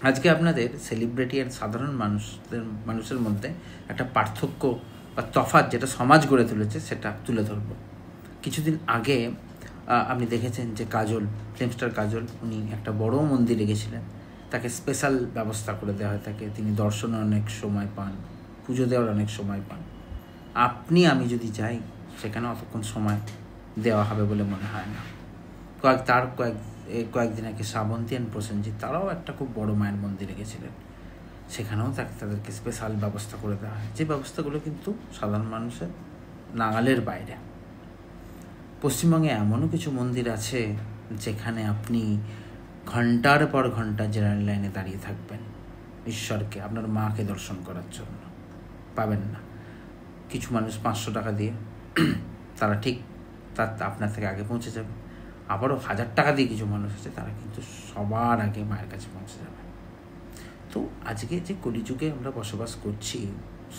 আজকে আপনাদের সেলিব্রিটি আর সাধারণ মানুষের মধ্যে একটা পার্থক্য বা তফাৎ যেটা সমাজ গড়ে তুলেছে সেটা তুলে ধরব। কিছুদিন আগে আপনি দেখেছেন যে কাজল, ফিল্মস্টার কাজল, উনি একটা বড় মন্দিরে গেছিলেন। তাকে স্পেশাল ব্যবস্থা করে দেওয়া হয়, তাকে তিনি দর্শনের অনেক সময় পান, পুজো দেওয়ার অনেক সময় পান। আমি যদি যাই সেখানে অতক্ষণ সময় দেওয়া হবে বলে মনে হয় না। কয়েকদিন আগে শ্রাবন্তী অ্যান্ড প্রসেনজিৎ, তারাও একটা খুব বড় মায়ের মন্দিরে গেছিলেন, সেখানেও তাদেরকে স্পেশাল ব্যবস্থা করে দেওয়া হয়, যে ব্যবস্থাগুলো কিন্তু সাধারণ মানুষের নাগালের বাইরে। পশ্চিমবঙ্গে এমনও কিছু মন্দির আছে যেখানে আপনি ঘন্টার পর ঘন্টা জেনারেল লাইনে দাঁড়িয়ে থাকবেন ঈশ্বরকে, আপনার মাকে দর্শন করার জন্য, পাবেন না। কিছু মানুষ 500 টাকা দিয়ে তারা ঠিক আপনার থেকে আগে পৌঁছে যাবে। আবারও 1000 টাকা দিয়ে কিছু মানুষ আছে, তারা কিন্তু সবার আগে মায়ের কাছে পৌঁছে যাবে। তো আজকে যে কলিযুগে আমরা বসবাস করছি,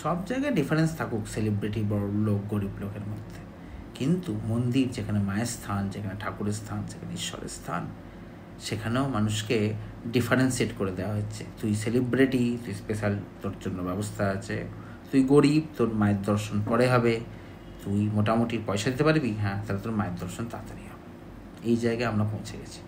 সব জায়গায় ডিফারেন্স থাকুক সেলিব্রিটি, বড় লোক, গরিব লোকের মধ্যে, কিন্তু মন্দির যেখানে মায়ের স্থান, যেখানে ঠাকুরের স্থান, যেখানে ঈশ্বরের স্থান, সেখানেও মানুষকে ডিফারেন্সিয়েট করে দেওয়া হচ্ছে। তুই সেলিব্রিটি, তুই স্পেশাল, তোর জন্য ব্যবস্থা আছে। তুই গরিব, তোর মায়ের দর্শন পরে হবে। তুই মোটামুটি পয়সা দিতে পারবি, হ্যাঁ, তাহলে তোর মায়ের দর্শন তাড়াতাড়ি হবে। এই জায়গায় আমরা পৌঁছে গেছি।